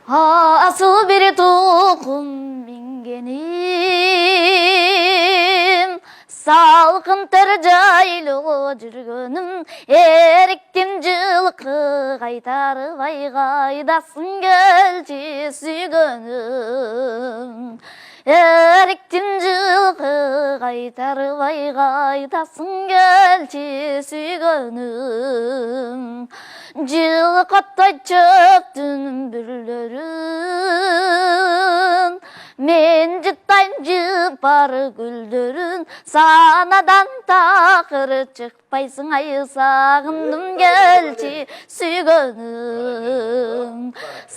Asıl bir tokum mingenim, salkın tercaylı жүргөнüm, eriktim жылқы қайтарбай қайдасың келші сүйгөнім. Eriktim жылқы қайтарбай қайдасың келші сүйгөнім. Жылқаттай чөптүн бүрлөрүн, мен жыттайм жыпар гүлдөрүн, санадан такыр чыкпайсың ай, сагындым келчи сүйгөнүм.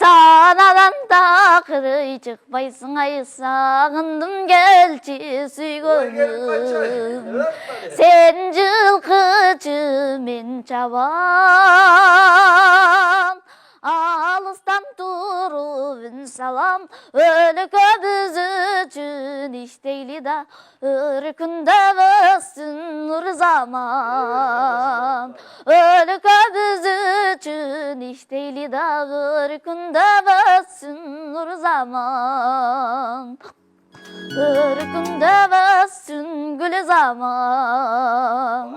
Санадан такыр чыкпайсың ай, сагындым келчи сүйгөнүм. Сен жылкычы, мен чабан, алыстан туруп үн салам, өлкө биз үчүн иштейли да, өркүндө өссүн нур заман. Өлкө биз үчүн иштейли да, өркүндө өссүн нур заман. Өркүндө өссүн гүл заман.